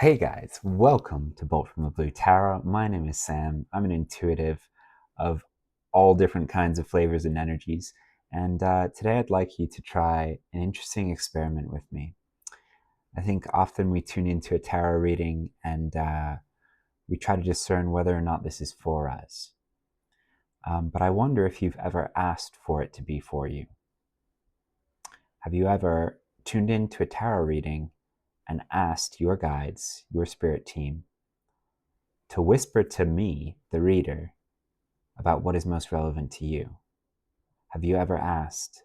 Hey guys, welcome to Bolt from the Blue Tarot. My name is Sam. I'm an intuitive of all different kinds of flavors and energies. And today I'd like you to try an interesting experiment with me. I think often we tune into a tarot reading and we try to discern whether or not this is for us. But I wonder if you've ever asked for it to be for you. Have you ever tuned into a tarot reading and asked your guides, your spirit team, to whisper to me, the reader, about what is most relevant to you? Have you ever asked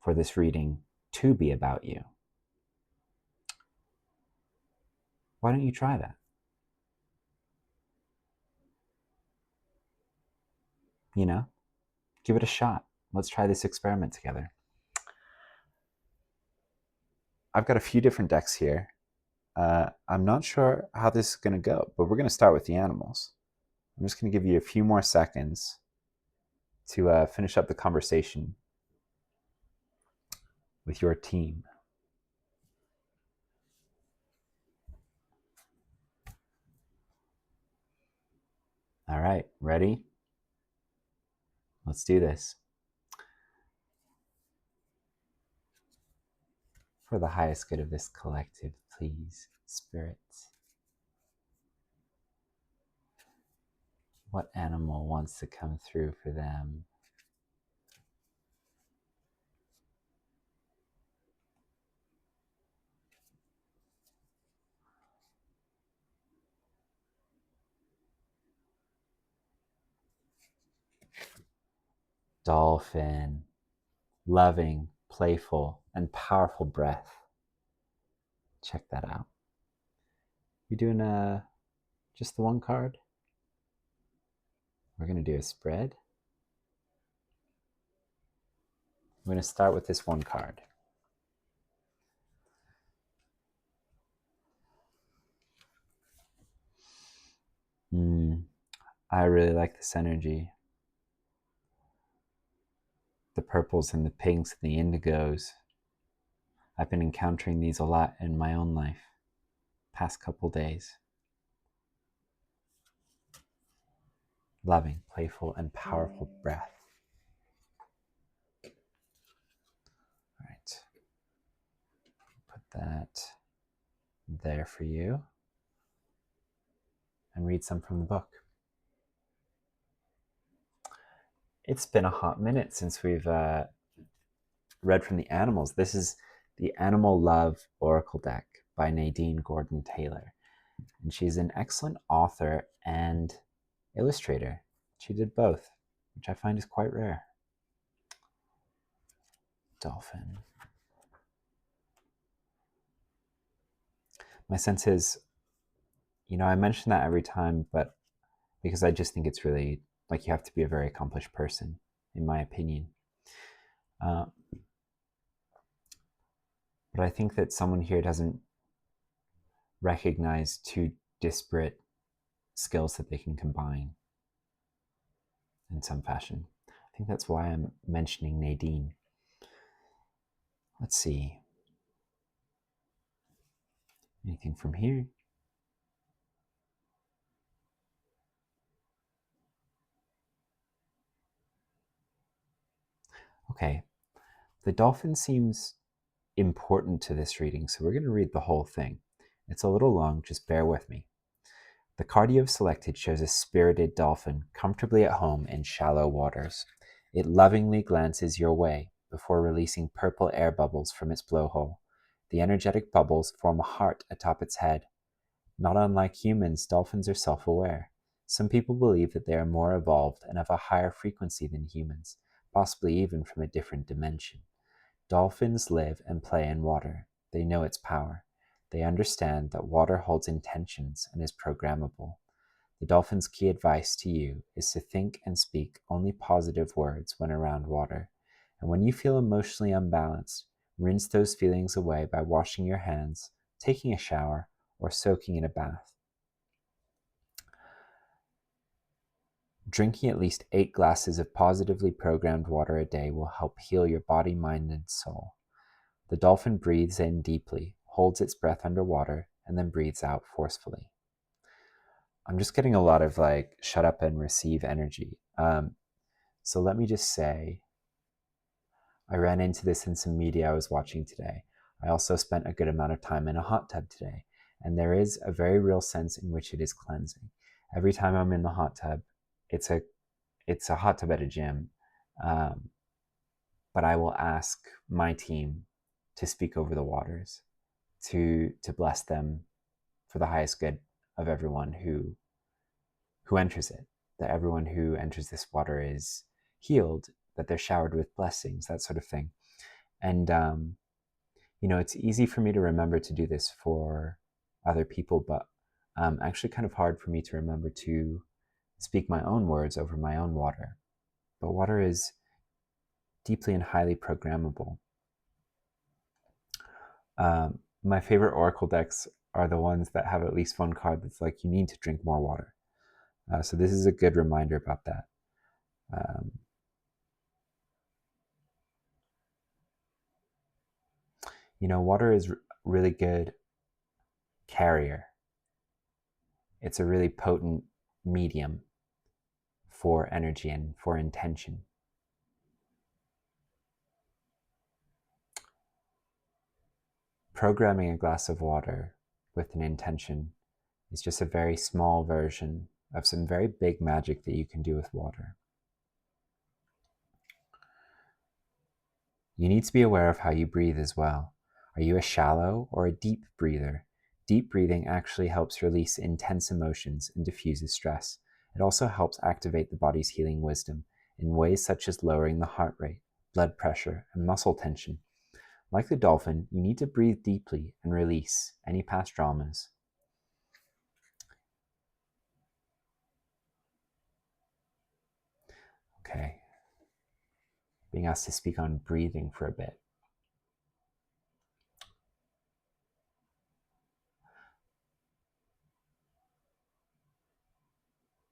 for this reading to be about you? Why don't you try that? Give it a shot. Let's try this experiment together. I've got a few different decks here. I'm not sure how this is going to go, but we're going to start with the animals. I'm just going to give you a few more seconds to finish up the conversation with your team. All right, ready? Let's do this. For the highest good of this collective, please, spirits. What animal wants to come through for them? Dolphin. Loving, playful, and powerful breath. Check that out. You doing just the one card? We're going to do a spread. I'm going to start with this one card. I really like this energy. The purples and the pinks and the indigos. I've been encountering these a lot in my own life, past couple days. Loving, playful, and powerful breath. All right. Put that there for you. And read some from the book. It's been a hot minute since we've read from the animals. This is the Animal Love Oracle deck by Nadine Gordon Taylor. And she's an excellent author and illustrator. She did both, which I find is quite rare. Dolphin. My sense is, I mention that every time, but because I just think it's really, like, you have to be a very accomplished person, in my opinion. But I think that someone here doesn't recognize two disparate skills that they can combine in some fashion. I think that's why I'm mentioning Nadine. Let's see. Anything from here? Okay. The dolphin seems important to this reading, so we're going to read the whole thing. It's a little long, just bear with me. The card you have selected shows a spirited dolphin comfortably at home in shallow waters. It lovingly glances your way before releasing purple air bubbles from its blowhole. The energetic bubbles form a heart atop its head. Not unlike humans, dolphins are self-aware. Some people believe that they are more evolved and of a higher frequency than humans, possibly even from a different dimension. Dolphins live and play in water. They know its power. They understand that water holds intentions and is programmable. The dolphin's key advice to you is to think and speak only positive words when around water. And when you feel emotionally unbalanced, rinse those feelings away by washing your hands, taking a shower, or soaking in a bath. Drinking at least 8 glasses of positively programmed water a day will help heal your body, mind, and soul. The dolphin breathes in deeply, holds its breath underwater, and then breathes out forcefully. I'm just getting a lot of like shut up and receive energy. So let me just say, I ran into this in some media I was watching today. I also spent a good amount of time in a hot tub today, and there is a very real sense in which it is cleansing. Every time I'm in the hot tub, it's a hot tub at a gym, but I will ask my team to speak over the waters, to bless them for the highest good of everyone who enters it, that everyone who enters this water is healed, that they're showered with blessings, that sort of thing. And it's easy for me to remember to do this for other people, but actually kind of hard for me to remember to speak my own words over my own water. But water is deeply and highly programmable. My favorite oracle decks are the ones that have at least one card that's like, you need to drink more water. So this is a good reminder about that. Water is really good carrier. It's a really potent medium for energy and for intention. Programming a glass of water with an intention is just a very small version of some very big magic that you can do with water. You need to be aware of how you breathe as well. Are you a shallow or a deep breather? Deep breathing actually helps release intense emotions and diffuses stress. It also helps activate the body's healing wisdom in ways such as lowering the heart rate, blood pressure, and muscle tension. Like the dolphin, you need to breathe deeply and release any past traumas. Okay. Being asked to speak on breathing for a bit.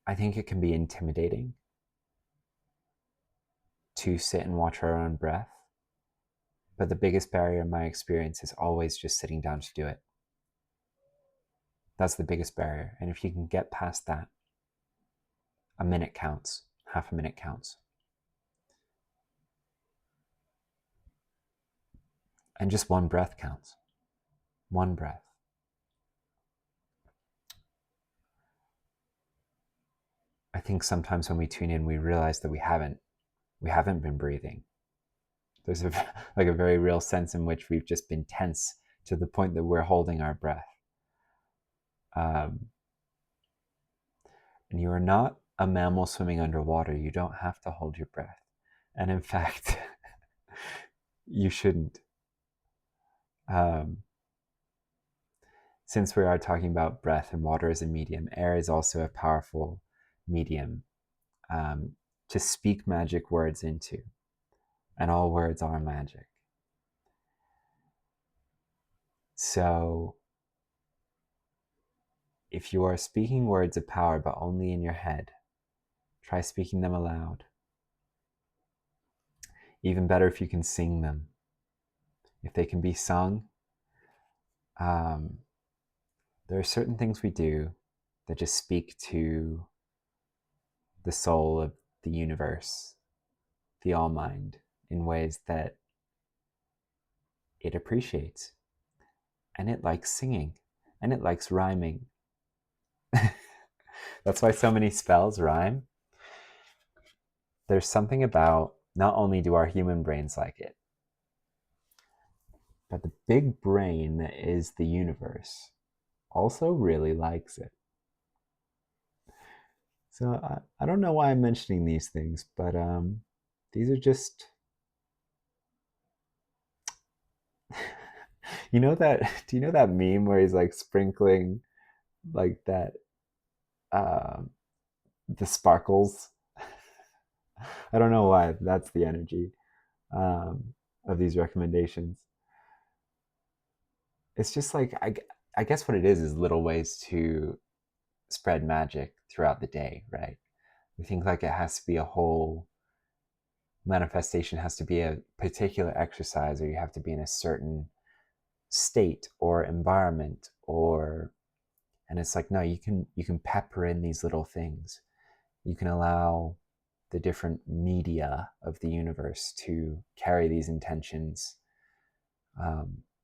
I think it can be intimidating to sit and watch our own breath. But the biggest barrier in my experience is always just sitting down to do it. That's the biggest barrier. And if you can get past that, a minute counts, half a minute counts. And just one breath counts. One breath. I think sometimes when we tune in, we realize that we haven't been breathing. There's a very real sense in which we've just been tense to the point that we're holding our breath. And you are not a mammal swimming underwater. You don't have to hold your breath. And in fact, you shouldn't. Since we are talking about breath and water as a medium, air is also a powerful medium to speak magic words into. And all words are magic. So if you are speaking words of power, but only in your head, try speaking them aloud. Even better if you can sing them. If they can be sung, there are certain things we do that just speak to the soul of the universe, the all mind, in ways that it appreciates. And it likes singing, and it likes rhyming. That's why so many spells rhyme. There's something about, not only do our human brains like it, but the big brain that is the universe also really likes it. So I don't know why I'm mentioning these things, but these are just, do you know that meme where he's like sprinkling like that, the sparkles? I don't know why, that's the energy of these recommendations. It's just like, I guess what it is little ways to spread magic throughout the day, right? We think like it has to be a whole manifestation, has to be a particular exercise, or you have to be in a certain state or environment, or, and it's like, no, you can pepper in these little things. You can allow the different media of the universe to carry these intentions,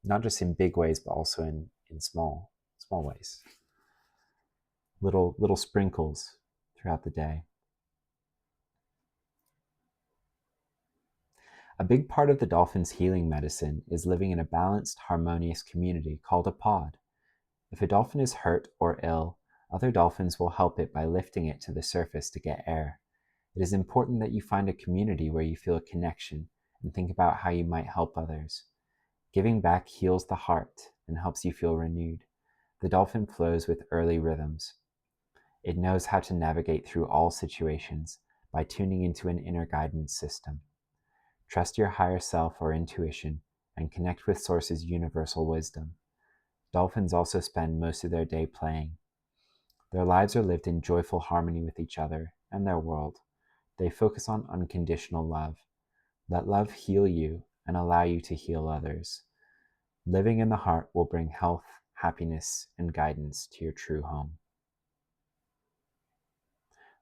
not just in big ways, but also in small ways. Little sprinkles throughout the day. A big part of the dolphin's healing medicine is living in a balanced, harmonious community called a pod. If a dolphin is hurt or ill, other dolphins will help it by lifting it to the surface to get air. It is important that you find a community where you feel a connection and think about how you might help others. Giving back heals the heart and helps you feel renewed. The dolphin flows with early rhythms. It knows how to navigate through all situations by tuning into an inner guidance system. Trust your higher self or intuition and connect with Source's universal wisdom. Dolphins also spend most of their day playing. Their lives are lived in joyful harmony with each other and their world. They focus on unconditional love. Let love heal you and allow you to heal others. Living in the heart will bring health, happiness, and guidance to your true home.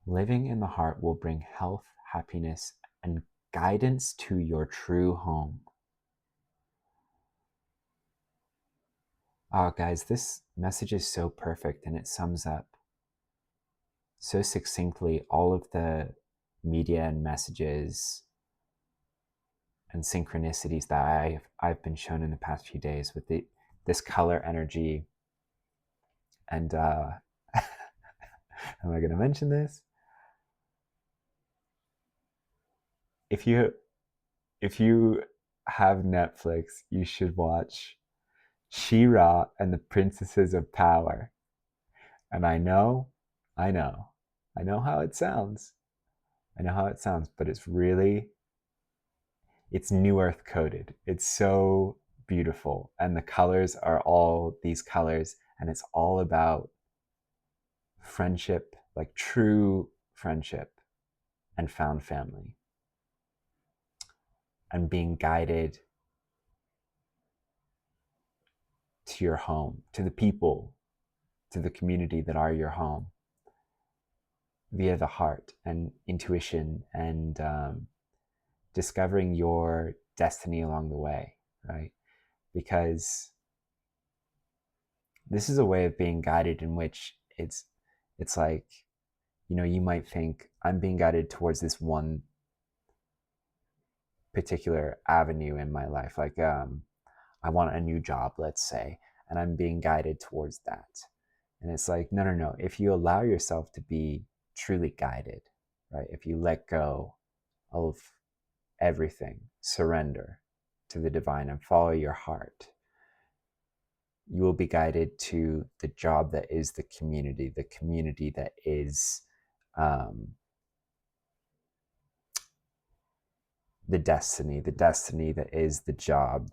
Living in the heart will bring health, happiness, and guidance to your true home. Oh, guys, this message is so perfect, and it sums up so succinctly all of the media and messages and synchronicities that I've been shown in the past few days with this color energy. And am I going to mention this? If you have Netflix, you should watch She-Ra and the Princesses of Power. And I know how it sounds. But it's New Earth coded. It's so beautiful. And the colors are all these colors, and it's all about friendship, like true friendship, and found family. And being guided to your home, to the people, to the community that are your home, via the heart and intuition and discovering your destiny along the way, right? Because this is a way of being guided in which it's like, you might think, I'm being guided towards this one particular avenue in my life. Like, I want a new job, let's say, and I'm being guided towards that. And it's like, no. If you allow yourself to be truly guided, right? If you let go of everything, surrender to the divine and follow your heart, you will be guided to the job that is the community that is the destiny that is the job,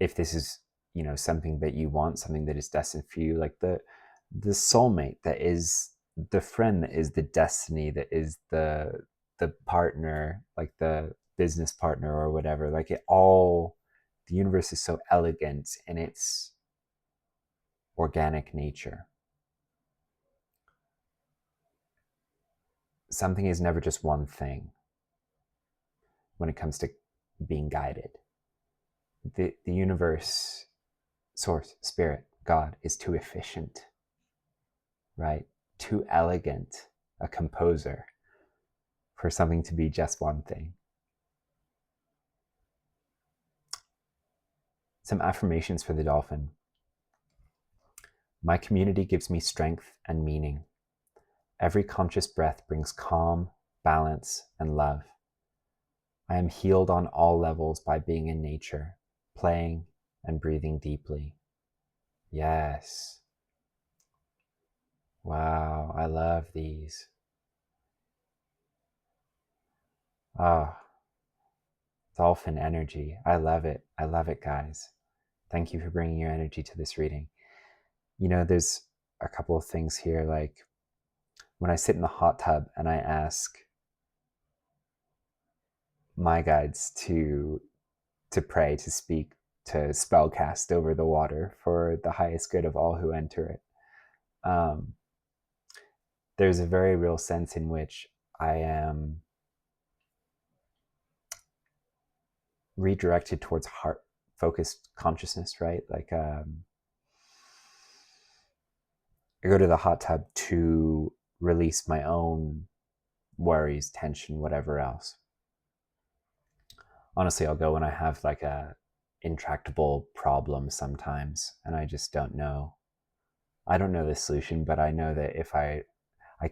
if this is, something that you want, something that is destined for you, like the soulmate that is the friend, that is the destiny, that is the partner, like the business partner or whatever. Like the universe is so elegant in its organic nature. Something is never just one thing when it comes to being guided. The universe, source, spirit, God is too efficient, right? Too elegant a composer for something to be just one thing. Some affirmations for the dolphin. My community gives me strength and meaning. Every conscious breath brings calm, balance, and love. I am healed on all levels by being in nature, playing and breathing deeply. Yes. Wow, I love these. Dolphin energy. I love it. I love it, guys. Thank you for bringing your energy to this reading. There's a couple of things here, like when I sit in the hot tub and I ask my guides to pray, to speak, to spellcast over the water for the highest good of all who enter it. There's a very real sense in which I am redirected towards heart-focused consciousness, right? Like I go to the hot tub to release my own worries, tension, whatever else. Honestly, I'll go when I have like a intractable problem sometimes, and I just don't know. I don't know the solution, but I know that if I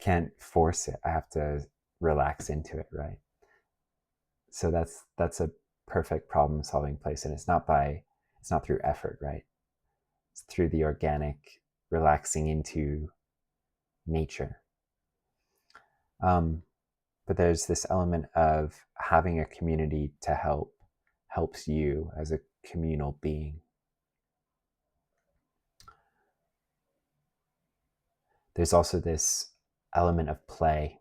can't force it, I have to relax into it, right? So that's a perfect problem solving place, and it's not through effort, right? It's through the organic relaxing into nature. But there's this element of having a community to helps you as a communal being. There's also this element of play.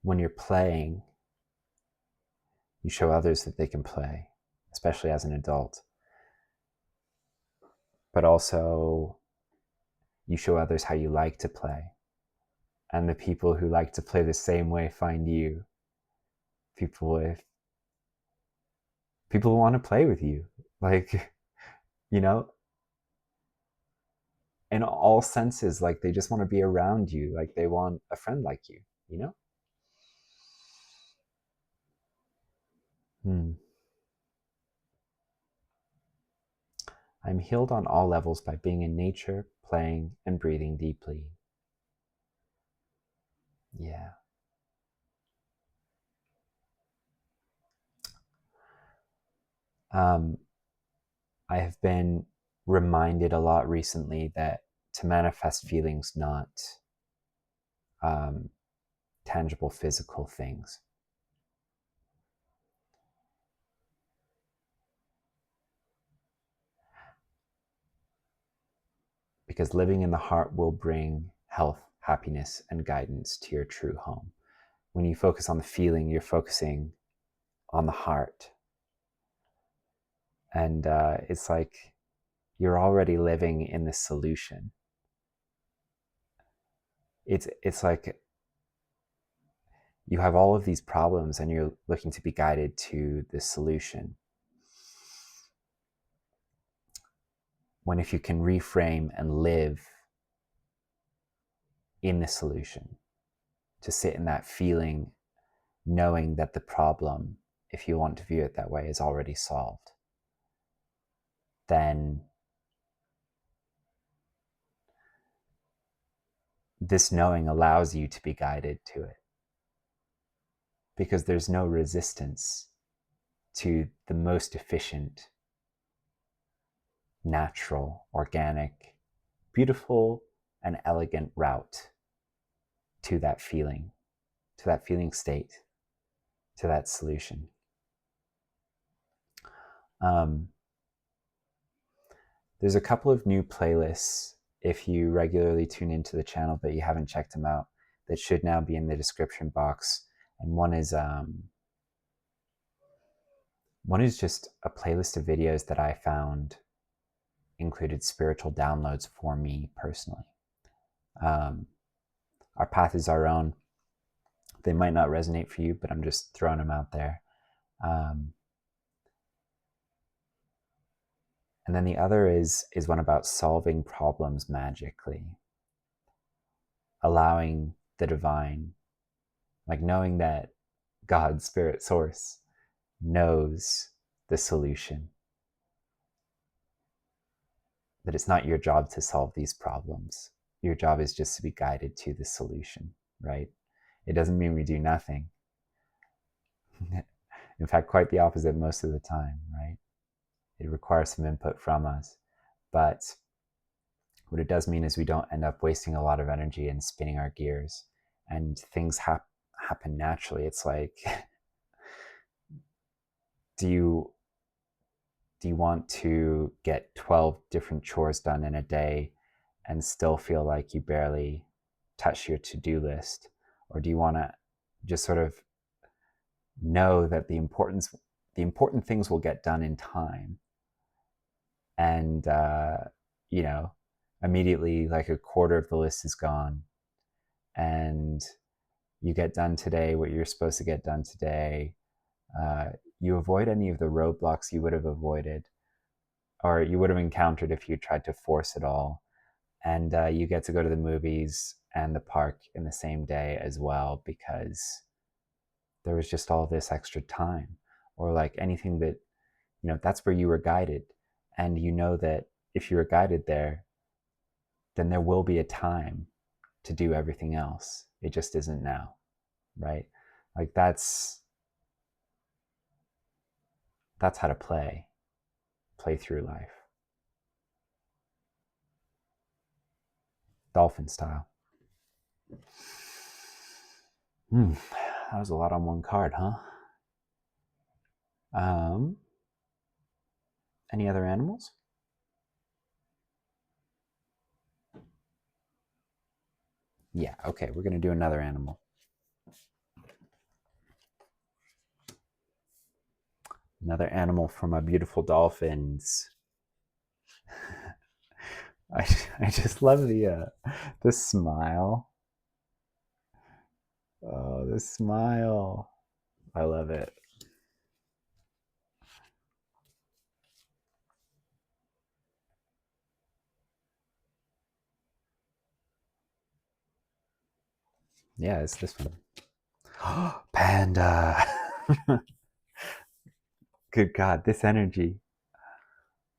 When you're playing, you show others that they can play, especially as an adult. But also, you show others how you like to play. And the people who like to play the same way find you. People want to play with you. Like, you know, in all senses, like they just want to be around you. Like they want a friend like you, you know? I'm healed on all levels by being in nature, playing, and breathing deeply. Yeah. I have been reminded a lot recently that to manifest feelings, not tangible physical things. Because living in the heart will bring health, happiness, and guidance to your true home. When you focus on the feeling, you're focusing on the heart. And it's like you're already living in the solution. It's like you have all of these problems and you're looking to be guided to the solution. When if you can reframe and live in the solution, to sit in that feeling, knowing that the problem, if you want to view it that way, is already solved, then this knowing allows you to be guided to it. Because there's no resistance to the most efficient, natural, organic, beautiful, and elegant route to that feeling state, to that solution. There's a couple of new playlists, if you regularly tune into the channel but you haven't checked them out, that should now be in the description box. And one is just a playlist of videos that I found included spiritual downloads for me personally. Our path is our own. They might not resonate for you, but I'm just throwing them out there. And then the other is one about solving problems magically, allowing the divine, like knowing that God, Spirit, Source, knows the solution. That it's not your job to solve these problems. Your job is just to be guided to the solution, right? It doesn't mean we do nothing. In fact, quite the opposite most of the time, right? It requires some input from us. But what it does mean is we don't end up wasting a lot of energy and spinning our gears, and things happen naturally. It's like, do you want to get 12 different chores done in a day and still feel like you barely touch your to-do list? Or do you want to just sort of know that the important things will get done in time, and immediately like a quarter of the list is gone, and you get done today what you're supposed to get done today. You avoid any of the roadblocks you would have avoided or you would have encountered if you tried to force it all. And you get to go to the movies and the park in the same day as well, because there was just all this extra time. Or like anything that, that's where you were guided. And you know that if you were guided there, then there will be a time to do everything else. It just isn't now, right? Like that's how to play through life. Dolphin style. That was a lot on one card, huh? Any other animals? Yeah, okay, we're going to do another animal. Another animal from our beautiful dolphins. I just love the smile. Oh, the smile. I love it. Yeah, it's this one. Panda. Good God, this energy.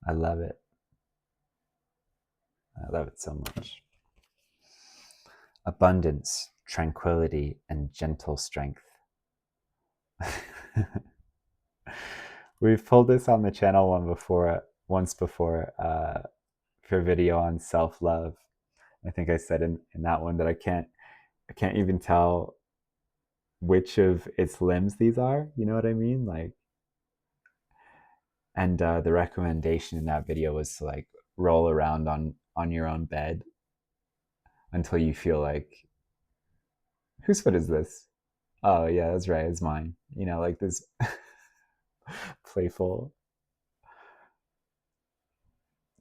I love it. I love it so much. Abundance, tranquility, and gentle strength. We've pulled this on the channel once before for a video on self-love. I think I said in that one that I can't even tell which of its limbs these are. You know what I mean? Like, and the recommendation in that video was to like roll around on your own bed until you feel like, whose foot is this? Oh yeah, that's right, it's mine. Like this playful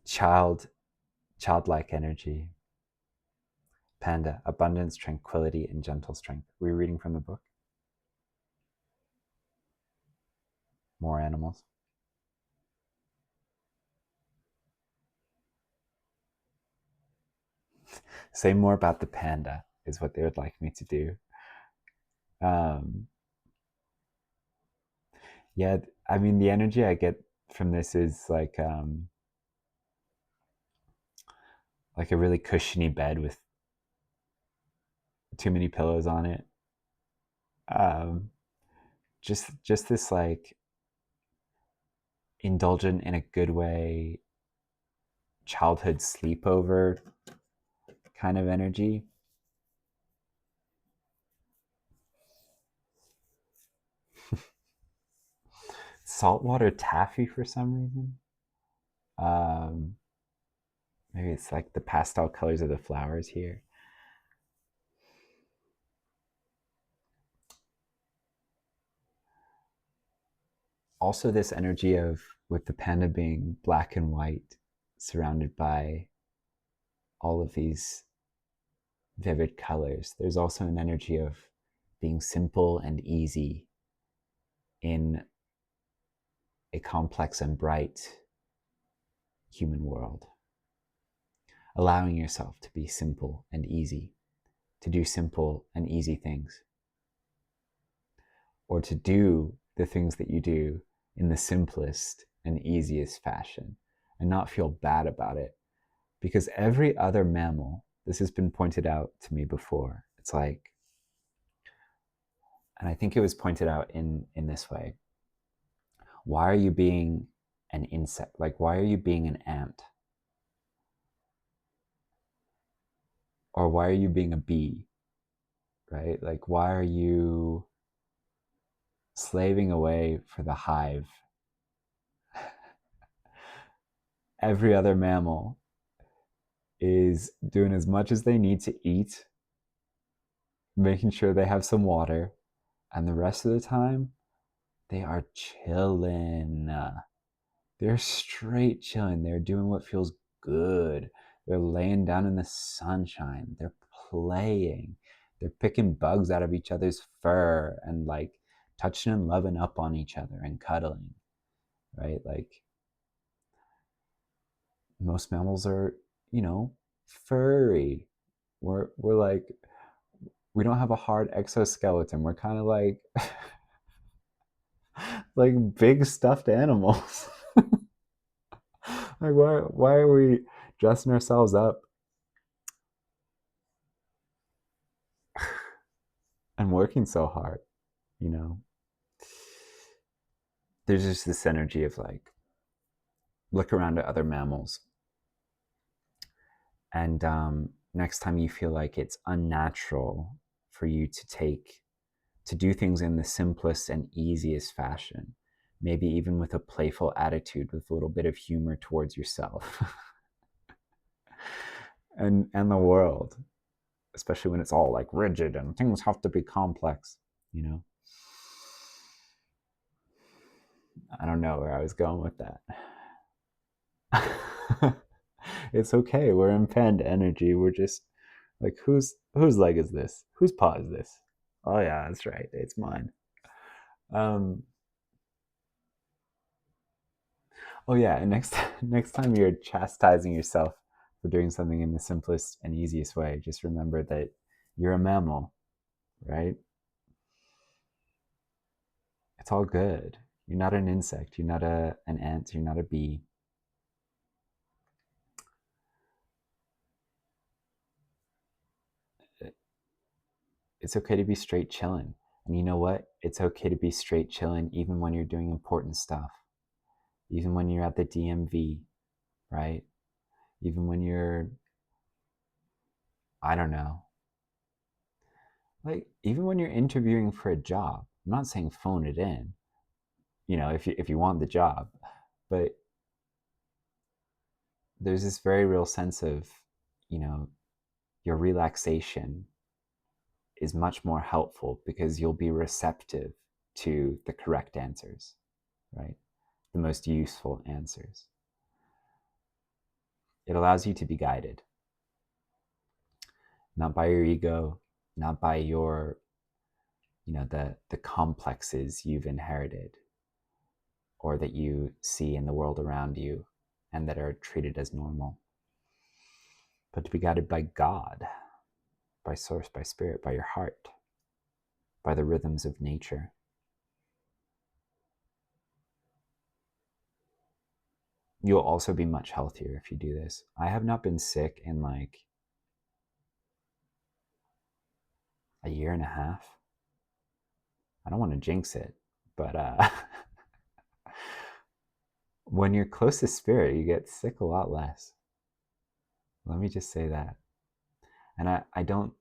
childlike energy. Panda, abundance, tranquility, and gentle strength. Were you reading from the book? More animals. Say more about the panda is what they would like me to do. Yeah, I mean, the energy I get from this is like a really cushiony bed with too many pillows on it. Just this like indulgent in a good way childhood sleepover kind of energy. Saltwater taffy for some reason. Maybe it's like the pastel colors of the flowers here. Also this energy of, with the panda being black and white, surrounded by all of these vivid colors, there's also an energy of being simple and easy in a complex and bright human world. Allowing yourself to be simple and easy, to do simple and easy things, or to do the things that you do in the simplest and easiest fashion and not feel bad about it. Because every other mammal, this has been pointed out to me before, it's like, and I think it was pointed out in this way, why are you being an insect? Like, why are you being an ant? Or why are you being a bee? Right? Like, why are you slaving away for the hive? Every other mammal is doing as much as they need to eat making sure they have some water, and the rest of the time, they are chilling. They're straight chilling. They're doing what feels good. They're laying down in the sunshine. They're playing. They're picking bugs out of each other's fur and like touching and loving up on each other and cuddling, right? Like most mammals are, furry. We're like, we don't have a hard exoskeleton. We're kind of like like big stuffed animals. Like why are we dressing ourselves up and working so hard, you know? There's just this energy of like, look around at other mammals, and next time you feel like it's unnatural for you to do things in the simplest and easiest fashion, maybe even with a playful attitude, with a little bit of humor towards yourself and the world, especially when it's all like rigid and things have to be complex, you know? I don't know where I was going with that. It's okay. We're in panda energy. We're just like, whose leg is this? Whose paw is this? Oh yeah, that's right. It's mine. Um, oh yeah, and next time you're chastising yourself for doing something in the simplest and easiest way, just remember that you're a mammal, right? It's all good. You're not an insect. You're not an ant. You're not a bee. It's okay to be straight chilling. And you know what? It's okay to be straight chilling even when you're doing important stuff. Even when you're at the DMV, right? Even when you're, I don't know, like even when you're interviewing for a job. I'm not saying phone it in, if you want the job, but there's this very real sense of, you know, your relaxation is much more helpful because you'll be receptive to the correct answers, right? The most useful answers. It allows you to be guided, not by your ego, not by your, the complexes you've inherited or that you see in the world around you and that are treated as normal, but to be guided by God, by source, by spirit, by your heart, by the rhythms of nature. You'll also be much healthier if you do this. I have not been sick in like a year and a half. I don't want to jinx it, but when you're close to spirit, you get sick a lot less. Let me just say that. And I don't,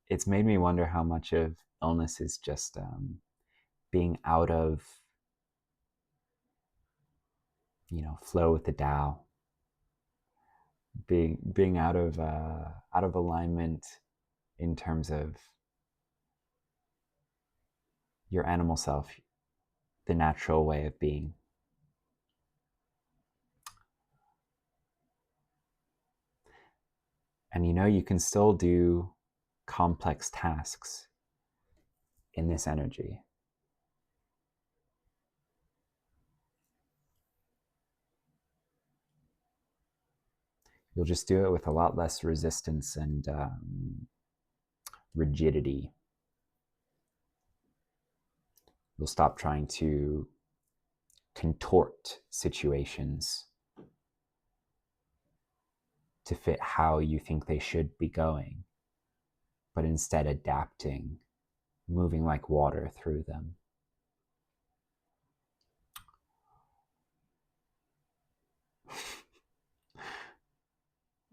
it's made me wonder how much of illness is just being out of, flow with the Tao, being out of alignment in terms of your animal self, the natural way of being. And you can still do complex tasks in this energy. You'll just do it with a lot less resistance and rigidity. You'll stop trying to contort situations to fit how you think they should be going, but instead adapting, moving like water through them.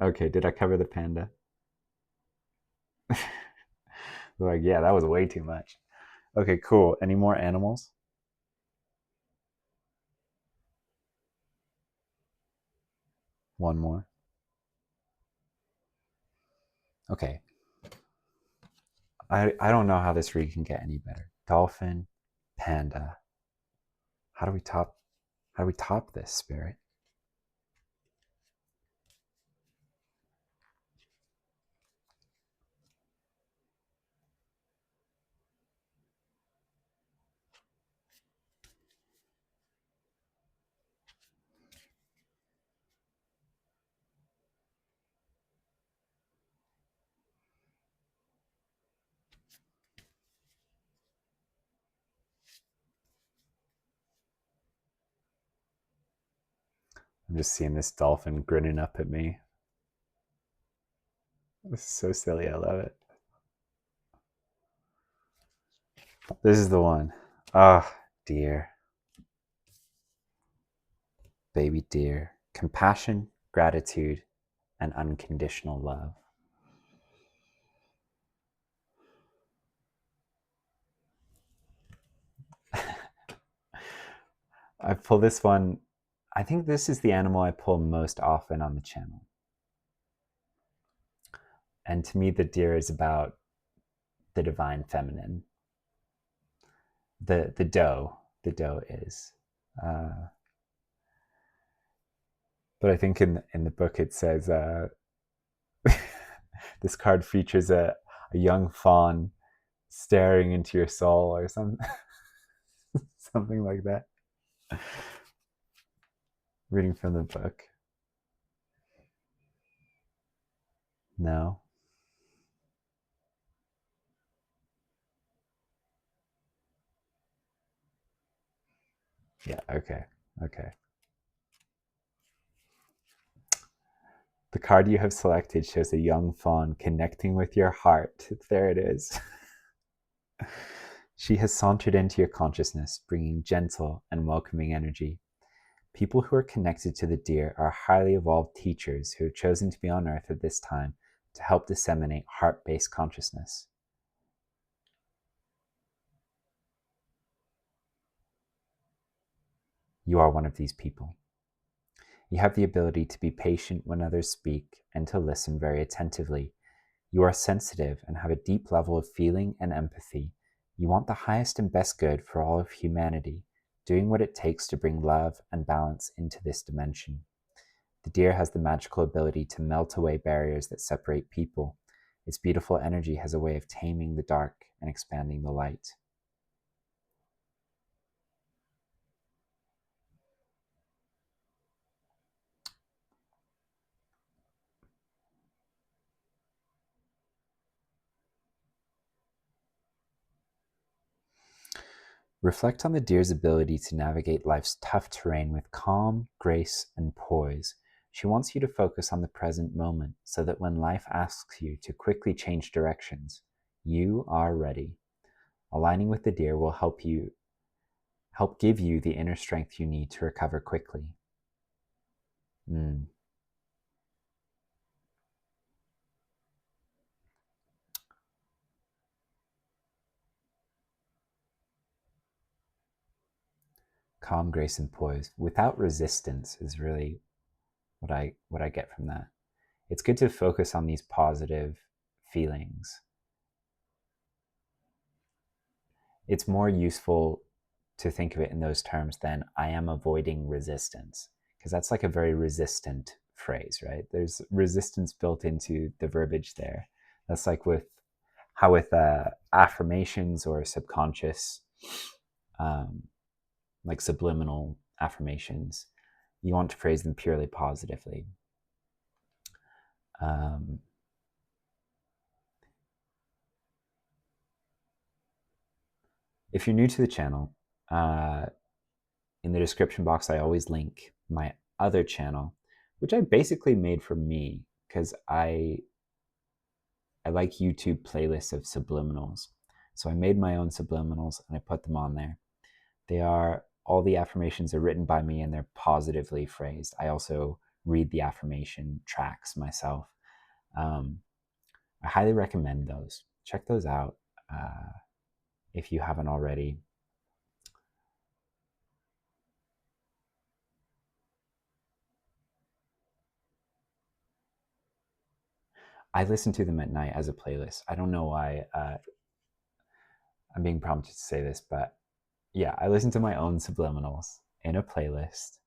Okay, did I cover the panda? Like, yeah, that was way too much. Okay, cool. Any more animals? One more. Okay. I don't know how this read can get any better. Dolphin, panda. How do we top this, Spirit? I'm just seeing this dolphin grinning up at me. This is so silly. I love it. This is the one. Ah, oh, dear. Baby deer. Compassion, gratitude, and unconditional love. I pull this one. I think this is the animal I pull most often on the channel. And to me, the deer is about the divine feminine. The doe is. But I think in the book it says this card features a young fawn staring into your soul or something, something like that. Reading from the book. No. Yeah, okay. The card you have selected shows a young fawn connecting with your heart. There it is. She has sauntered into your consciousness, bringing gentle and welcoming energy. People who are connected to the deer are highly evolved teachers who have chosen to be on Earth at this time to help disseminate heart-based consciousness. You are one of these people. You have the ability to be patient when others speak and to listen very attentively. You are sensitive and have a deep level of feeling and empathy. You want the highest and best good for all of humanity, doing what it takes to bring love and balance into this dimension. The deer has the magical ability to melt away barriers that separate people. Its beautiful energy has a way of taming the dark and expanding the light. Reflect on the deer's ability to navigate life's tough terrain with calm, grace, and poise. She wants you to focus on the present moment so that when life asks you to quickly change directions, you are ready. Aligning with the deer will help give you the inner strength you need to recover quickly. Calm, grace, and poise without resistance is really what I get from that. It's good to focus on these positive feelings. It's more useful to think of it in those terms than I am avoiding resistance, because that's like a very resistant phrase, right? There's resistance built into the verbiage there. That's like with affirmations or subconscious, like subliminal affirmations, you want to phrase them purely positively. If you're new to the channel, in the description box, I always link my other channel, which I basically made for me because I like YouTube playlists of subliminals. So I made my own subliminals and I put them on there. All the affirmations are written by me and they're positively phrased. I also read the affirmation tracks myself. I highly recommend those. Check those out if you haven't already. I listen to them at night as a playlist. I don't know why I'm being prompted to say this, but yeah, I listen to my own subliminals in a playlist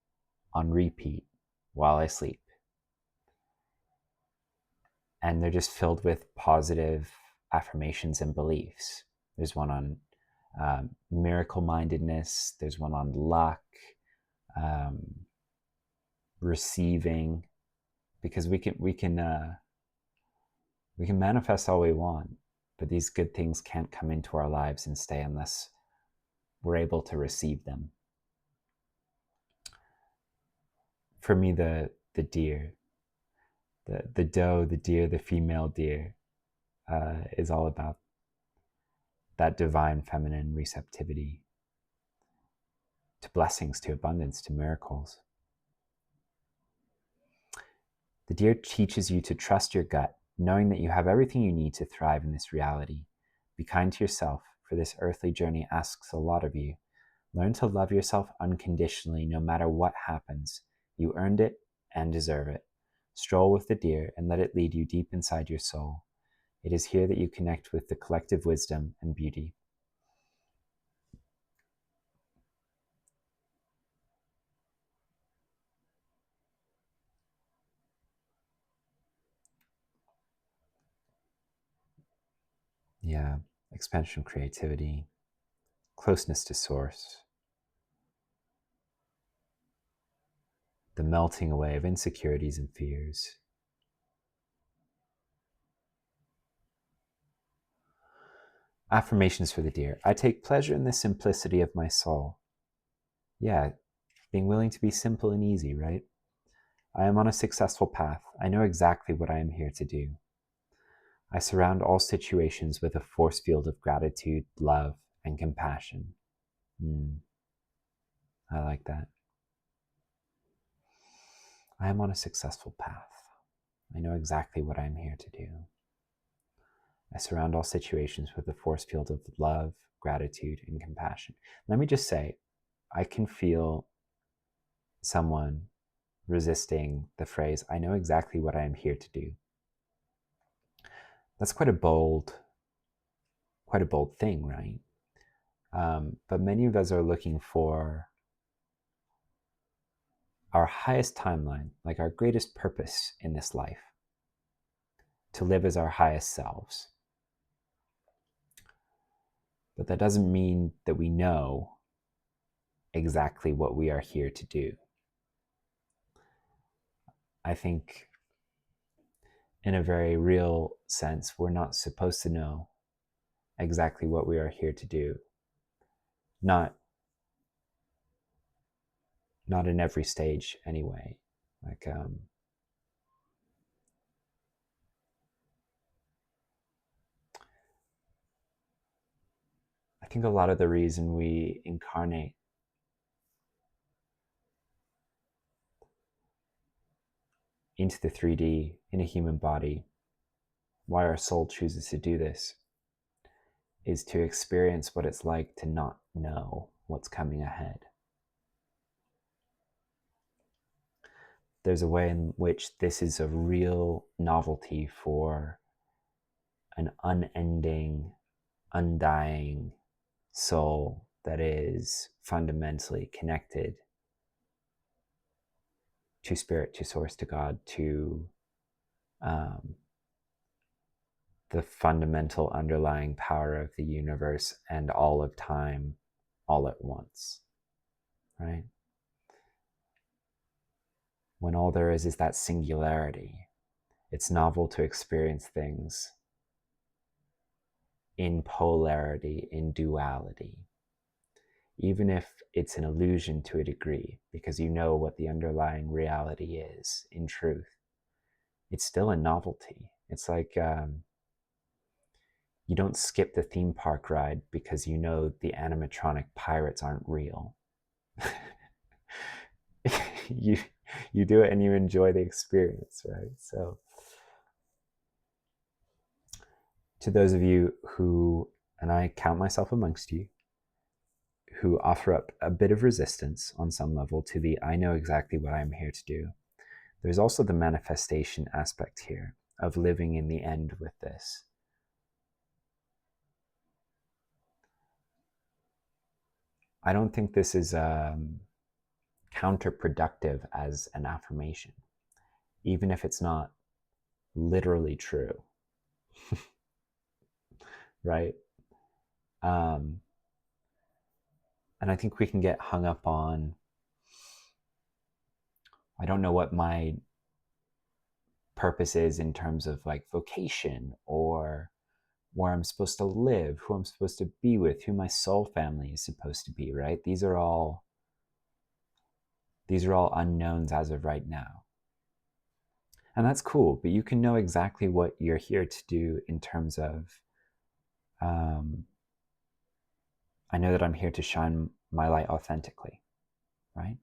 on repeat while I sleep. And they're just filled with positive affirmations and beliefs. There's one on miracle mindedness, there's one on luck, receiving, because we can manifest all we want, but these good things can't come into our lives and stay unless we're able to receive them. For me, the deer, the doe, the deer, the female deer, is all about that divine feminine receptivity to blessings, to abundance, to miracles. The deer teaches you to trust your gut, knowing that you have everything you need to thrive in this reality. Be kind to yourself, for this earthly journey asks a lot of you. Learn to love yourself unconditionally no matter what happens. You earned it and deserve it. Stroll with the deer and let it lead you deep inside your soul. It is here that you connect with the collective wisdom and beauty. Yeah, expansion of creativity, closeness to source, the melting away of insecurities and fears. Affirmations for the deer. I take pleasure in the simplicity of my soul. Yeah, being willing to be simple and easy, right? I am on a successful path. I know exactly what I am here to do. I surround all situations with a force field of gratitude, love, and compassion. I like that. I am on a successful path. I know exactly what I am here to do. I surround all situations with a force field of love, gratitude, and compassion. Let me just say, I can feel someone resisting the phrase, I know exactly what I am here to do. That's quite a bold thing, right? But many of us are looking for our highest timeline, like our greatest purpose in this life, to live as our highest selves. But that doesn't mean that we know exactly what we are here to do. I think in a very real sense, we're not supposed to know exactly what we are here to do. Not in every stage anyway. Like, I think a lot of the reason we incarnate into the 3D in a human body, why our soul chooses to do this, is to experience what it's like to not know what's coming ahead. There's a way in which this is a real novelty for an unending, undying soul that is fundamentally connected to spirit, to source, to God, to the fundamental underlying power of the universe and all of time all at once, right? When all there is that singularity, it's novel to experience things in polarity, in duality, even if it's an illusion to a degree, because you know what the underlying reality is in truth. It's still a novelty. It's like you don't skip the theme park ride because you know the animatronic pirates aren't real. you do it and you enjoy the experience, right? So to those of you who, and I count myself amongst you, who offer up a bit of resistance on some level to the I know exactly what I'm here to do, there's also the manifestation aspect here. of living in the end with this. I don't think this is counterproductive as an affirmation, even if it's not literally true, right? And I think we can get hung up on, I don't know what my purpose is in terms of like vocation or where I'm supposed to live, who I'm supposed to be with, who my soul family is supposed to be, right? These are all unknowns as of right now. And that's cool, but you can know exactly what you're here to do in terms of, I know that I'm here to shine my light authentically, right?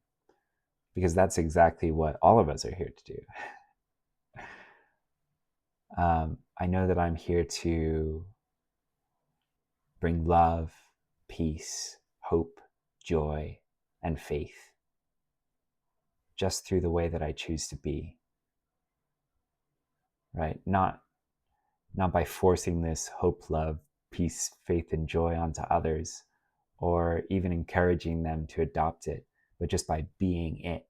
Because that's exactly what all of us are here to do. I know that I'm here to bring love, peace, hope, joy, and faith just through the way that I choose to be, right? Not by forcing this hope, love, peace, faith, and joy onto others, or even encouraging them to adopt it, but just by being it,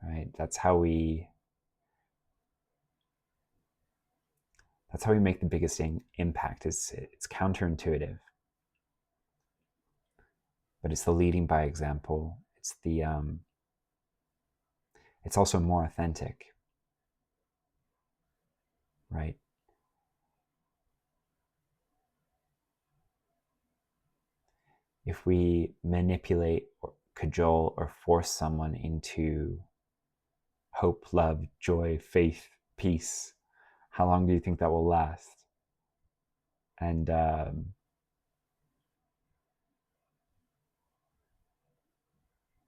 right? That's how we make the biggest impact. It's counterintuitive, but it's the leading by example. It's the it's also more authentic, right? If we manipulate or cajole or force someone into hope, love, joy, faith, peace, how long do you think that will last? And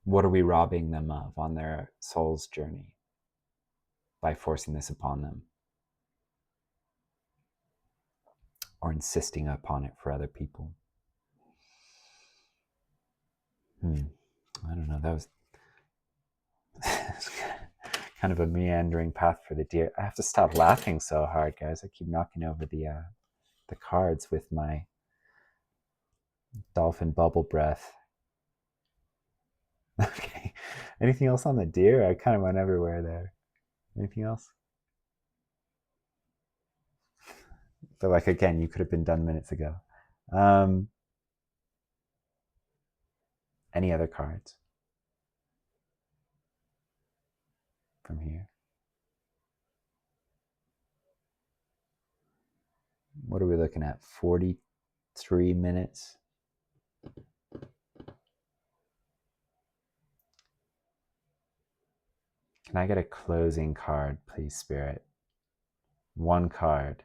what are we robbing them of on their soul's journey by forcing this upon them or insisting upon it for other people? I don't know. That was kind of a meandering path for the deer. I have to stop laughing so hard, guys. I keep knocking over the cards with my dolphin bubble breath. Okay. Anything else on the deer? I kind of went everywhere there. Anything else? But like, again, you could have been done minutes ago. Any other cards from here? What are we looking at? 43 minutes? Can I get a closing card, please, Spirit? One card.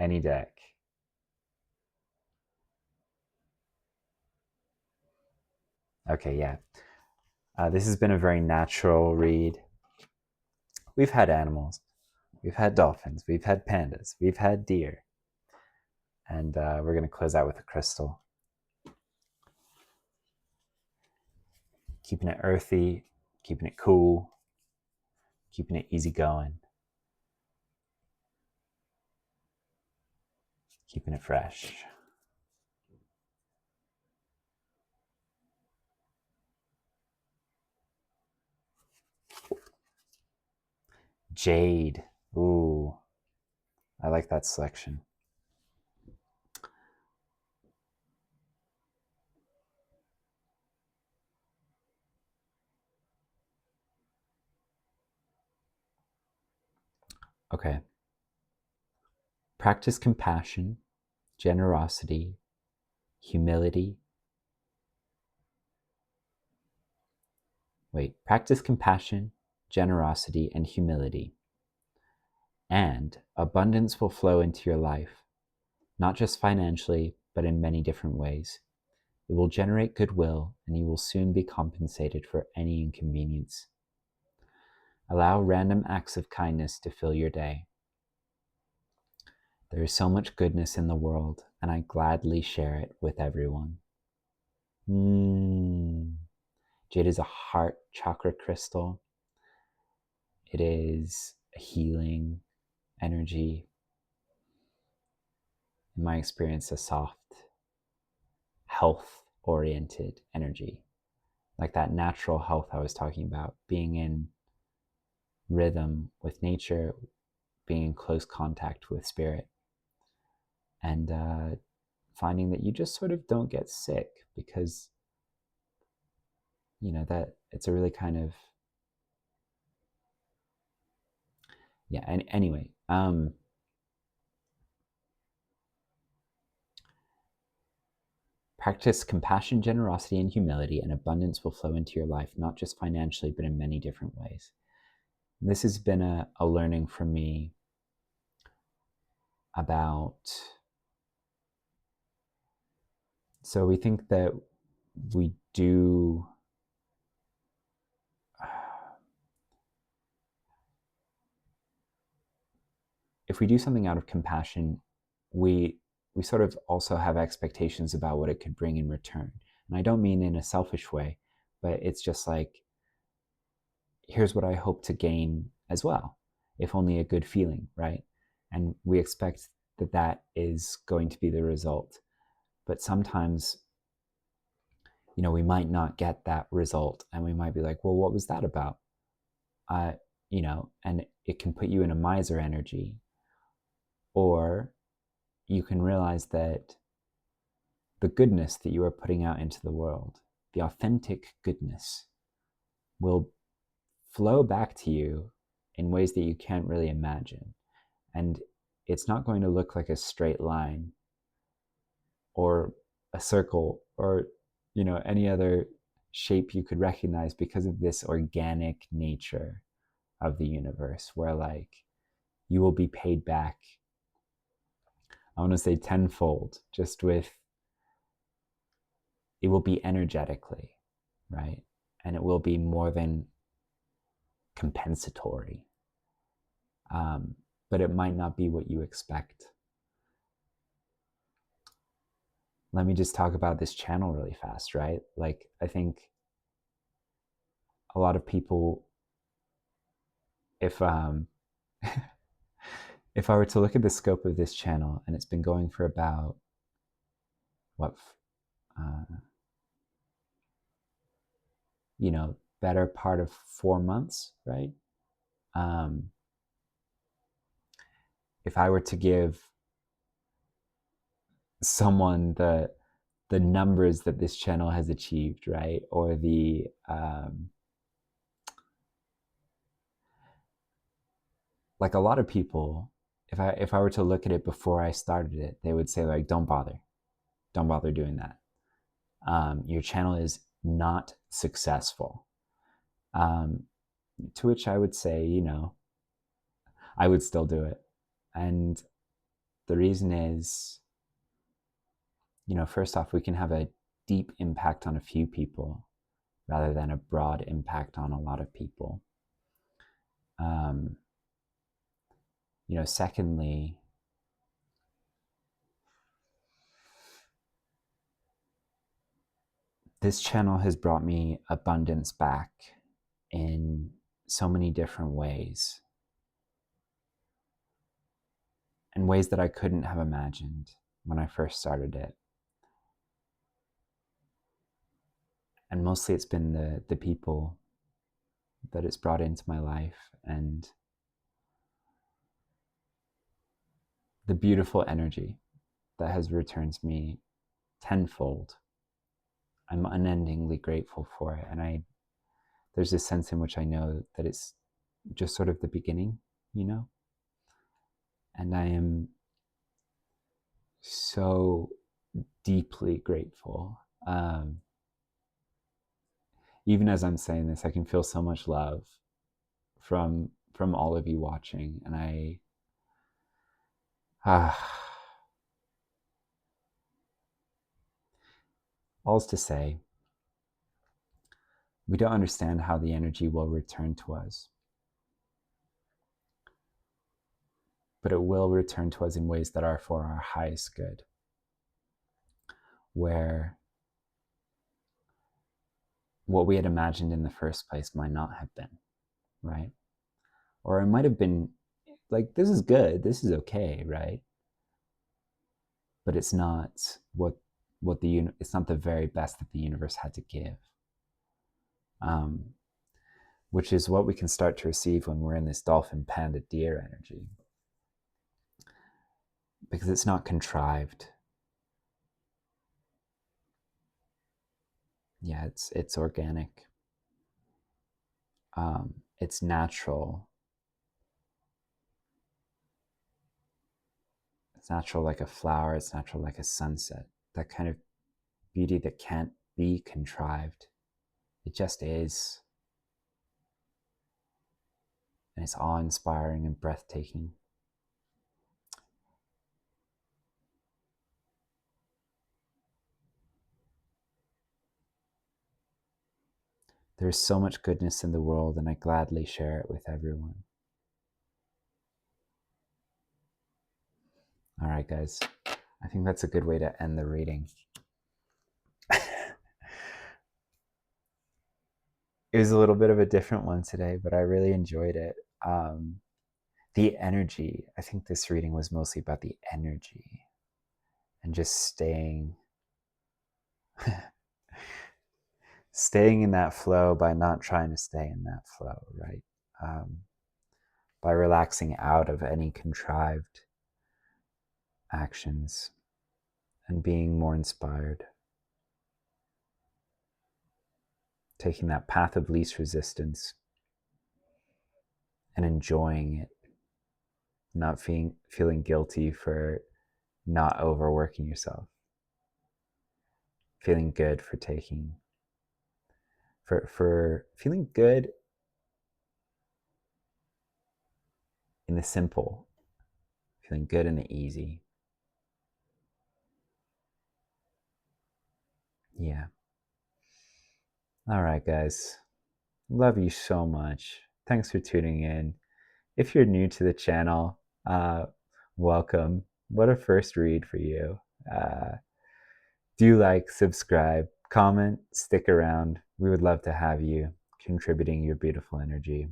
Any deck. Okay, yeah. This has been a very natural read. We've had animals. We've had dolphins. We've had pandas. We've had deer. And we're going to close out with a crystal. Keeping it earthy, keeping it cool, keeping it easygoing, keeping it fresh. Jade. Ooh, I like that selection. Okay. Practice compassion, generosity, humility. Practice compassion, generosity, and humility. And abundance will flow into your life, not just financially, but in many different ways. It will generate goodwill, and you will soon be compensated for any inconvenience. Allow random acts of kindness to fill your day. There is so much goodness in the world, and I gladly share it with everyone. Jade is a heart chakra crystal. It is a healing energy. In my experience, a soft, health-oriented energy. Like that natural health I was talking about, being in rhythm with nature, being in close contact with spirit, and finding that you just sort of don't get sick because, that it's a really kind of, yeah, and anyway, practice compassion, generosity, and humility, and abundance will flow into your life, not just financially, but in many different ways. This has been a learning for me about, so we think that we do, if we do something out of compassion, we sort of also have expectations about what it could bring in return. And I don't mean in a selfish way, but it's just like, here's what I hope to gain as well, if only a good feeling, right? And we expect that that is going to be the result. But sometimes, we might not get that result, and we might be like, well, what was that about? And it can put you in a miser energy, or you can realize that the goodness that you are putting out into the world, the authentic goodness, will flow back to you in ways that you can't really imagine. And it's not going to look like a straight line or a circle or, any other shape you could recognize, because of this organic nature of the universe, where like you will be paid back, I want to say tenfold, just with, it will be energetically, right? And it will be more than compensatory. But it might not be what you expect. Let me just talk about this channel really fast, right? Like, I think a lot of people, if if I were to look at the scope of this channel, and it's been going for about better part of 4 months, right? If I were to give someone the numbers that this channel has achieved, right, or the like, a lot of people, if I were to look at it before I started it, they would say, like, don't bother doing that. Your channel is not successful. To which I would say, I would still do it. And the reason is, first off, we can have a deep impact on a few people rather than a broad impact on a lot of people. Secondly, this channel has brought me abundance back in so many different ways, in ways that I couldn't have imagined when I first started it. And mostly it's been the people that it's brought into my life, and the beautiful energy that has returned to me tenfold. I'm unendingly grateful for it. And there's this sense in which I know that it's just sort of the beginning, and I am so deeply grateful. Even as I'm saying this, I can feel so much love from all of you watching, and all's to say, we don't understand how the energy will return to us, but it will return to us in ways that are for our highest good, where what we had imagined in the first place might not have been, right? Or it might have been like, this is good, this is okay, right? But it's not it's not the very best that the universe had to give. Which is what we can start to receive when we're in this dolphin, panda, deer energy. Because it's not contrived. Yeah, it's organic. It's natural. It's natural like a flower. It's natural like a sunset. That kind of beauty that can't be contrived. It just is. And it's awe-inspiring and breathtaking. There's so much goodness in the world, and I gladly share it with everyone. All right, guys. I think that's a good way to end the reading. It was a little bit of a different one today, but I really enjoyed it. The energy, I think this reading was mostly about the energy and just staying in that flow by not trying to stay in that flow, right? By relaxing out of any contrived actions and being more inspired. Taking that path of least resistance and enjoying it. Not feeling guilty for not overworking yourself. Feeling good for feeling good in the simple, feeling good in the easy. Yeah. All right, guys. Love you so much. Thanks for tuning in. If you're new to the channel, welcome. What a first read for you. Do like, subscribe, comment, stick around. We would love to have you contributing your beautiful energy.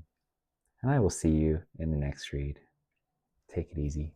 And I will see you in the next read. Take it easy.